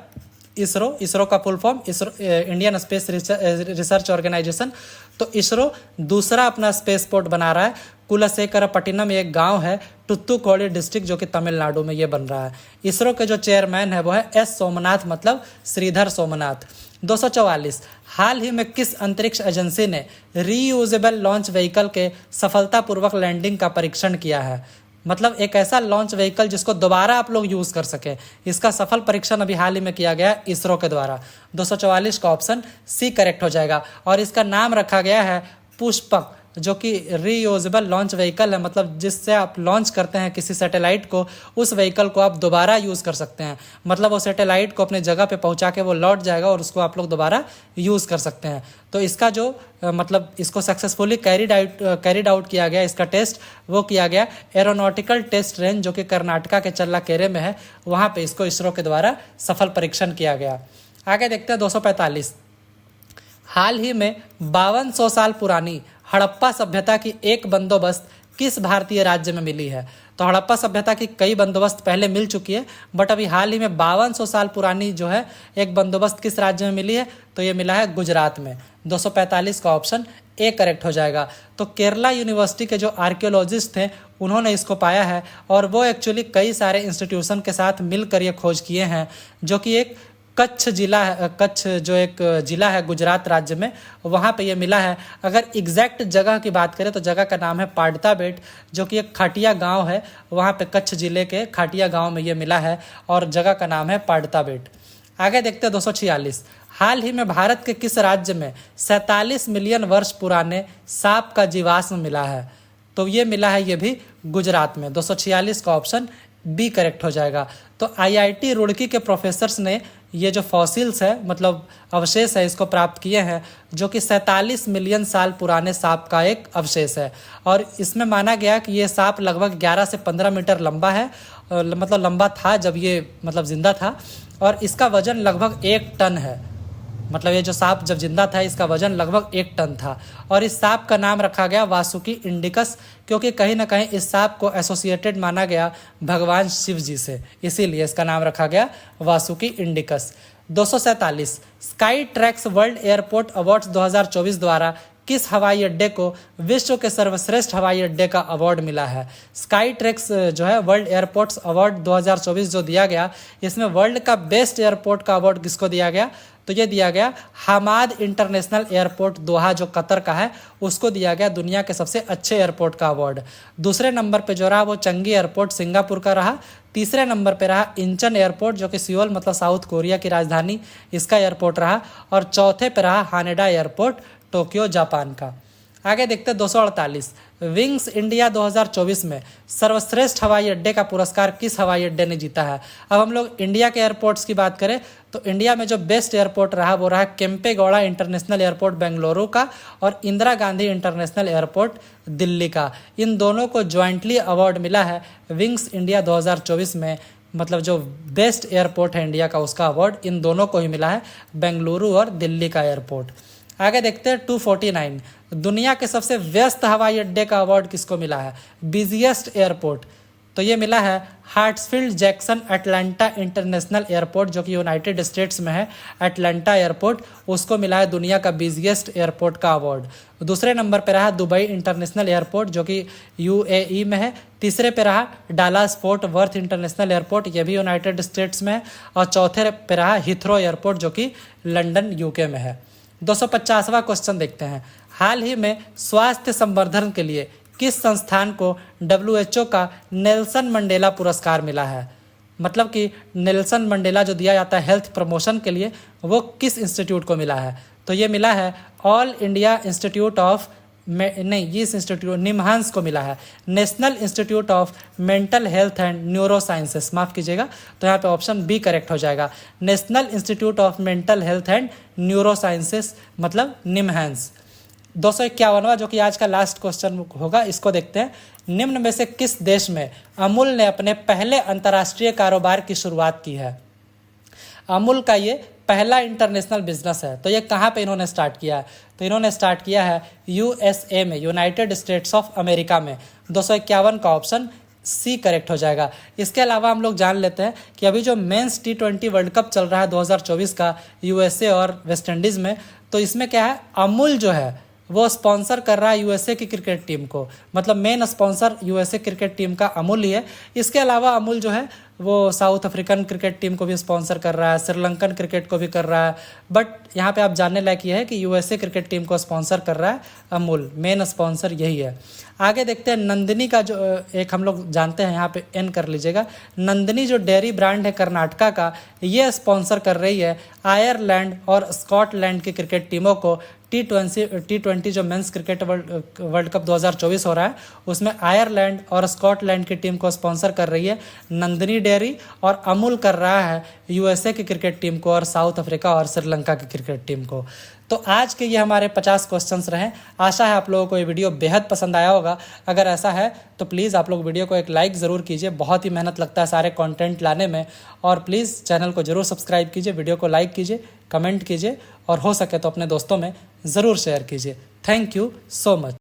इसरो का full form Indian space research organisation. तो इसरो दूसरा अपना स्पेस पोर्ट बना रहा है। कुलशेखरपट्टिनम एक गांव है टुथुकोडी डिस्ट्रिक्ट, जो कि तमिलनाडु में ये बन रहा है। इसरो के जो चेयरमैन है वो है एस सोमनाथ, मतलब श्रीधर सोमनाथ। 244, हाल ही में किस अंतरिक्ष एजेंसी ने रीयूजेबल लॉन्च व्हीकल के सफलतापूर्वक लैंडिंग का परीक्षण किया है? मतलब एक ऐसा लॉन्च व्हीकल जिसको दोबारा आप लोग यूज़ कर सकें, इसका सफल परीक्षण अभी हाल ही में किया गया इसरो के द्वारा। 244 का ऑप्शन सी करेक्ट हो जाएगा। और इसका नाम रखा गया है पुष्पक, जो कि रीयूजेबल लॉन्च व्हीकल है, मतलब जिससे आप लॉन्च करते हैं किसी सैटेलाइट को, उस व्हीकल को आप दोबारा यूज़ कर सकते हैं। मतलब वो सैटेलाइट को अपने जगह पे पहुंचा के वो लौट जाएगा और उसको आप लोग दोबारा यूज़ कर सकते हैं। तो इसका जो मतलब इसको सक्सेसफुली कैरिड आउट किया गया, इसका टेस्ट वो किया गया एरोनॉटिकल टेस्ट रेंज, जो कि कर्नाटका के चल्लाकेरे में है, वहाँ पर इसको इसरो के द्वारा सफल परीक्षण किया गया। आगे देखते हैं 245, हाल ही में 5200 साल पुरानी हड़प्पा सभ्यता की एक बंदोबस्त किस भारतीय राज्य में मिली है? तो हड़प्पा सभ्यता की कई बंदोबस्त पहले मिल चुकी है, बट अभी हाल ही में 5200 साल पुरानी जो है एक बंदोबस्त किस राज्य में मिली है? तो ये मिला है गुजरात में। 245 का ऑप्शन ए करेक्ट हो जाएगा। तो केरला यूनिवर्सिटी के जो आर्कियोलॉजिस्ट थे उन्होंने इसको पाया है, और वो एक्चुअली कई सारे इंस्टीट्यूशन के साथ मिलकर ये खोज किए हैं, जो कि एक कच्छ जिला है, कच्छ जो एक जिला है गुजरात राज्य में, वहाँ पे ये मिला है। अगर एग्जैक्ट जगह की बात करें तो जगह का नाम है पाडता बेट, जो कि एक खाटिया गांव है, वहाँ पे कच्छ जिले के खाटिया गांव में ये मिला है, और जगह का नाम है पाडता बेट। आगे देखते हैं 246, हाल ही में भारत के किस राज्य में 47 मिलियन वर्ष पुराने सांप का जीवाश्म मिला है? तो ये मिला है ये भी गुजरात में। 246 का ऑप्शन बी करेक्ट हो जाएगा। तो आईआईटी रुड़की के प्रोफेसर्स ने ये जो फॉसिल्स है, मतलब अवशेष है, इसको प्राप्त किए हैं, जो कि 47 मिलियन साल पुराने सांप का एक अवशेष है। और इसमें माना गया कि ये सांप लगभग 11 से 15 मीटर लंबा है, मतलब लंबा था जब ये मतलब जिंदा था, और इसका वजन लगभग 1 टन है। मतलब ये जो सांप जब जिंदा था इसका वजन लगभग 1 टन था। और इस सांप का नाम रखा गया वासुकी इंडिकस, क्योंकि कहीं ना कहीं इस सांप को एसोसिएटेड माना गया भगवान शिव जी से, इसीलिए इसका नाम रखा गया Vasuki indicus. 247, sky tracks world airport awards 2024 द्वारा किस हवाई अड्डे को विश्व के सर्वश्रेष्ठ हवाई अड्डे का अवार्ड मिला है? स्काई ट्रैक्स जो है वर्ल्ड एयरपोर्ट्स अवार्ड 2024 जो दिया गया, इसमें वर्ल्ड का बेस्ट एयरपोर्ट का अवार्ड किसको दिया गया? तो ये दिया गया हमाद इंटरनेशनल एयरपोर्ट दोहा, जो कतर का है, उसको दिया गया दुनिया के सबसे अच्छे एयरपोर्ट का अवार्ड। दूसरे नंबर पे जो रहा वो चंगी एयरपोर्ट सिंगापुर का रहा। तीसरे नंबर पे रहा इंचन एयरपोर्ट, जो कि सियोल मतलब साउथ कोरिया की राजधानी, इसका एयरपोर्ट रहा। और चौथे पे रहा हानेडा एयरपोर्ट, टोक्यो जापान का। आगे देखते हैं 248, विंग्स इंडिया 2024 में सर्वश्रेष्ठ हवाई अड्डे का पुरस्कार किस हवाई अड्डे ने जीता है? अब हम लोग इंडिया के एयरपोर्ट्स की बात करें तो इंडिया में जो बेस्ट एयरपोर्ट रहा वो रहा केम्पेगौड़ा इंटरनेशनल एयरपोर्ट बेंगलुरु का, और इंदिरा गांधी इंटरनेशनल एयरपोर्ट दिल्ली का। इन दोनों को ज्वाइंटली अवार्ड मिला है विंग्स इंडिया 2024 में, मतलब जो बेस्ट एयरपोर्ट है इंडिया का उसका अवार्ड इन दोनों को ही मिला है, बेंगलुरु और दिल्ली का एयरपोर्ट। आगे देखते हैं 249, दुनिया के सबसे व्यस्त हवाई अड्डे का अवार्ड किसको मिला है? बिजिएस्ट एयरपोर्ट, तो ये मिला है हार्ट्सफील्ड जैक्सन अटलांटा इंटरनेशनल एयरपोर्ट, जो कि यूनाइटेड स्टेट्स में है, अटलांटा एयरपोर्ट, उसको मिला है दुनिया का बिजिएस्ट एयरपोर्ट का अवार्ड। दूसरे नंबर पे रहा दुबई इंटरनेशनल एयरपोर्ट, जो कि यूएई में है। तीसरे पे रहा Dallas fort worth international airport, ये भी यूनाइटेड स्टेट्स में है। और चौथे पे रहा हिथ्रो एयरपोर्ट, जो कि लंदन यूके में है। 250वां क्वेश्चन देखते हैं, हाल ही में स्वास्थ्य संवर्धन के लिए किस संस्थान को WHO का नेल्सन मंडेला पुरस्कार मिला है? मतलब कि नेल्सन मंडेला जो दिया जाता है हेल्थ प्रमोशन के लिए, वो किस इंस्टीट्यूट को मिला है? तो ये मिला है ऑल इंडिया इंस्टीट्यूट ऑफ नहीं, ये इस इंस्टीट्यूट निमहांस को मिला है, national institute of mental health and neuro sciences, माफ़ कीजिएगा, तो यहाँ पे ऑप्शन बी करेक्ट हो जाएगा। National institute of mental health and neuro sciences मतलब निमहांस। 251वां जो कि आज का लास्ट क्वेश्चन होगा, इसको देखते हैं। निम्न में से किस देश में अमूल ने अपने पहले अंतर्राष्ट्रीय कारोबार की शुरुआत की है? अमूल का ये पहला इंटरनेशनल बिजनेस है, तो ये कहाँ पे इन्होंने स्टार्ट किया है? तो इन्होंने स्टार्ट किया है यूएसए में, यूनाइटेड स्टेट्स ऑफ अमेरिका में। 251 का ऑप्शन सी करेक्ट हो जाएगा। इसके अलावा हम लोग जान लेते हैं कि अभी जो मेंस T20 वर्ल्ड कप चल रहा है 2024 का यूएसए और वेस्ट इंडीज़ में, तो इसमें क्या है, अमूल जो है वो स्पॉन्सर कर रहा है यूएसए की क्रिकेट टीम को, मतलब main sponsor USA cricket team का अमूल ही है। इसके अलावा अमूल जो है वो साउथ अफ्रीकन क्रिकेट टीम को भी स्पॉन्सर कर रहा है, श्रीलंकन क्रिकेट को भी कर रहा है, बट यहाँ पे आप जानने लायक ये है कि यूएसए क्रिकेट टीम को स्पॉन्सर कर रहा है अमूल, मेन स्पॉन्सर यही है। आगे देखते हैं नंदिनी का, जो एक हम लोग जानते हैं, यहाँ पे एन कर लीजिएगा। नंदिनी जो डेयरी ब्रांड है कर्नाटका का, ये स्पॉन्सर कर रही है आयरलैंड और स्कॉटलैंड की क्रिकेट टीमों को। T20 जो मेंस क्रिकेट वर्ल्ड कप 2024 हो रहा है, उसमें आयरलैंड और स्कॉटलैंड की टीम को स्पॉन्सर कर रही है नंदिनी डेयरी, और अमूल कर रहा है यूएसए की क्रिकेट टीम को और साउथ अफ्रीका और श्रीलंका की क्रिकेट टीम को। तो आज के ये हमारे 50 क्वेश्चंस रहे। आशा है आप लोगों को ये वीडियो बेहद पसंद आया होगा। अगर ऐसा है तो प्लीज़ आप लोग वीडियो को एक लाइक ज़रूर कीजिए, बहुत ही मेहनत लगता है सारे कंटेंट लाने में। और प्लीज़ चैनल को ज़रूर सब्सक्राइब कीजिए, वीडियो को लाइक कीजिए, कमेंट कीजिए, और हो सके तो अपने दोस्तों में ज़रूर शेयर कीजिए। Thank you so much.